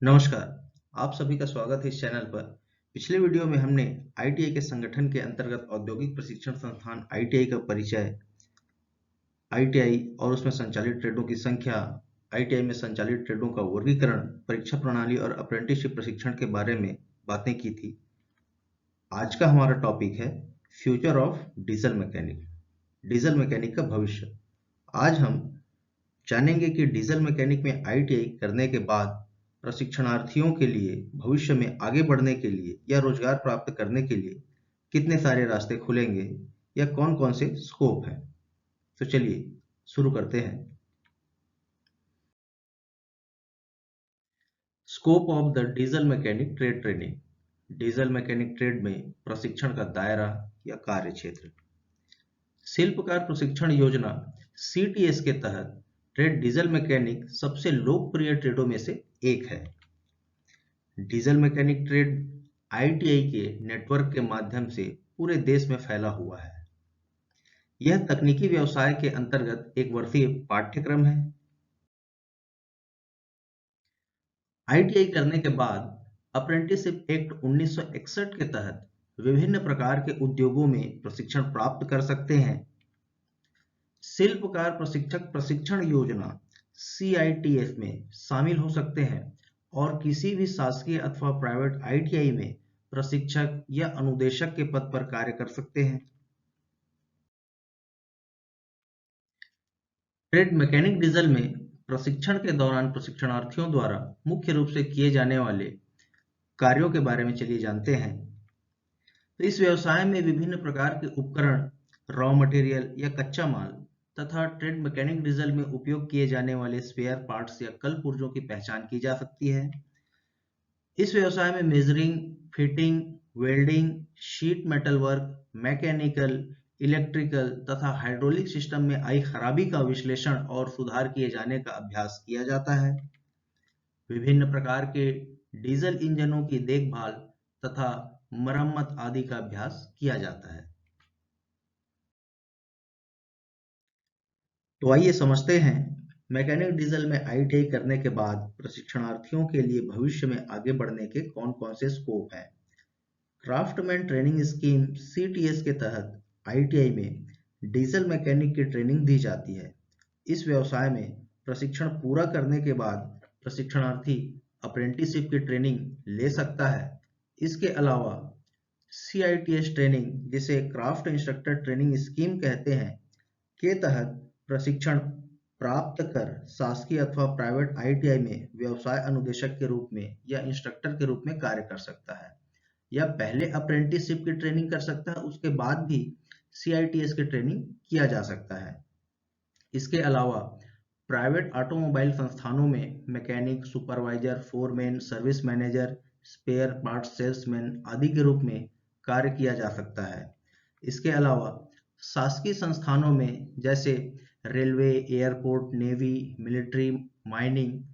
नमस्कार, आप सभी का स्वागत है इस चैनल पर। पिछले वीडियो में हमने आईटीआई के संगठन के अंतर्गत औद्योगिक प्रशिक्षण संस्थान आईटीआई का परिचय, आईटीआई और उसमें संचालित ट्रेडों की संख्या, आईटीआई में संचालित ट्रेडों का वर्गीकरण, परीक्षा प्रणाली और अप्रेंटिसशिप प्रशिक्षण के बारे में बातें की थी। आज का हमारा टॉपिक है future of diesel mechanic, diesel mechanic का भविष्य। आज हम जानेंगे कि डीजल मैकेनिक में आईटीआई करने के बाद प्रशिक्षणार्थियों के लिए भविष्य में आगे बढ़ने के लिए या रोजगार प्राप्त करने के लिए कितने सारे रास्ते खुलेंगे या कौन कौन से स्कोप हैं। तो चलिए शुरू करते हैं। Scope of the diesel mechanic trade training. Diesel mechanic trade में प्रशिक्षण का दायरा या कार्य क्षेत्र। शिल्पकार प्रशिक्षण योजना सीटीएस के तहत ट्रेड डीजल मैकेनिक सबसे लोकप्रिय ट्रेडों में से एक है। डीजल मैकेनिक ट्रेड आईटीआई के नेटवर्क के माध्यम से पूरे देश में फैला हुआ है। यह तकनीकी व्यवसाय के अंतर्गत एक वर्षीय पाठ्यक्रम है। आईटीआई करने के बाद अप्रेंटिसशिप एक्ट 1961 के तहत विभिन्न प्रकार के उद्योगों में प्रशिक्षण प्राप्त कर सकते हैं। शिल्पकार प्रशिक्षक प्रशिक्षण योजना सीआईटीएफ में शामिल हो सकते हैं और किसी भी शासकीय अथवा प्राइवेट आईटीआई में प्रशिक्षक या अनुदेशक के पद पर कार्य कर सकते हैं। ट्रेड मैकेनिक डीजल में प्रशिक्षण के दौरान प्रशिक्षणार्थियों द्वारा मुख्य रूप से किए जाने वाले कार्यों के बारे में चलिए जानते हैं। तो इस व्यवसाय में विभिन्न प्रकार के उपकरण, रॉ मटेरियल या कच्चा माल तथा ट्रेड मैकेनिक डीजल में उपयोग किए जाने वाले स्पेयर पार्ट्स या कल पुर्जों की पहचान की जा सकती है। इस व्यवसाय में measuring, fitting, welding, sheet metal work, mechanical, electrical तथा हाइड्रोलिक सिस्टम में आई खराबी का विश्लेषण और सुधार किए जाने का अभ्यास किया जाता है। विभिन्न प्रकार के डीजल इंजनों की देखभाल तथा मरम्मत आदि का अभ्यास किया जाता है। तो आइए समझते हैं मैकेनिक डीजल में आईटीआई करने के बाद प्रशिक्षणार्थियों के लिए भविष्य में आगे बढ़ने के कौन-कौन से स्कोप हैं। क्राफ्टमैन ट्रेनिंग स्कीम सीटीएस के तहत आईटीआई में डीजल मैकेनिक की ट्रेनिंग दी जाती है। इस व्यवसाय में प्रशिक्षण पूरा करने के बाद प्रशिक्षणार्थी अप्रेंटिसशिप की ट्रेनिंग ले सकता है। इसके अलावा सीआईटीएस ट्रेनिंग, जिसे क्राफ्ट इंस्ट्रक्टर ट्रेनिंग स्कीम कहते हैं, के तहत प्रशिक्षण प्राप्त कर शासकीय अथवा प्राइवेट आईटीआई में व्यवसाय अनुदेशक के रूप में या इंस्ट्रक्टर के रूप में कार्य कर सकता है, या पहले अप्रेंटिसशिप की ट्रेनिंग कर सकता है, उसके बाद भी सीआईटीएस की ट्रेनिंग किया जा सकता है। इसके अलावा प्राइवेट ऑटोमोबाइल संस्थानों में mechanic, supervisor, foreman, service manager, spare part salesman आदि के रूप में कार्य किया जा सकता है। इसके अलावा शासकीय संस्थानों में जैसे railway, airport, navy, military, mining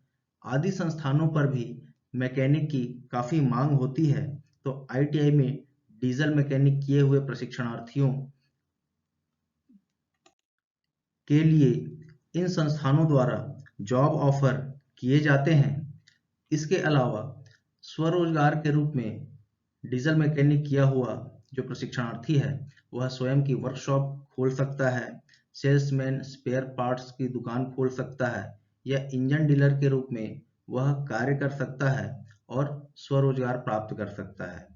आदि संस्थानों पर भी मैकेनिक की काफ़ी मांग होती है। तो आईटीआई में डीजल मैकेनिक किए हुए प्रशिक्षणार्थियों के लिए इन संस्थानों द्वारा जॉब ऑफर किए जाते हैं। इसके अलावा स्वरोजगार के रूप में डीजल मैकेनिक किया हुआ जो प्रशिक्षणार्थी है वह स्वयं की वर्कशॉप खोल सकता है, सेल्समैन स्पेयर पार्ट्स की दुकान खोल सकता है, या इंजन डीलर के रूप में वह कार्य कर सकता है और स्वरोजगार प्राप्त कर सकता है।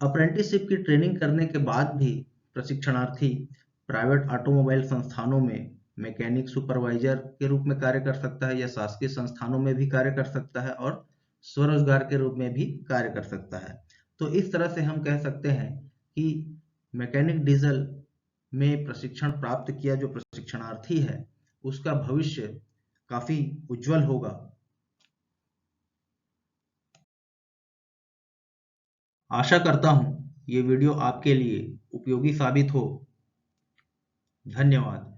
अप्रेंटिसशिप की ट्रेनिंग करने के बाद भी प्रशिक्षणार्थी प्राइवेट ऑटोमोबाइल संस्थानों में मैकेनिक सुपरवाइजर के रूप में कार्य कर सकता है, या शासकीय संस्थानों में भी कार्य कर सकता है और स्वरोजगार के रूप में भी कार्य कर सकता है। तो इस तरह से हम कह सकते हैं कि मैकेनिक डीजल में प्रशिक्षण प्राप्त किया जो प्रशिक्षणार्थी है उसका भविष्य काफी उज्जवल होगा। आशा करता हूँ ये वीडियो आपके लिए उपयोगी साबित हो। धन्यवाद।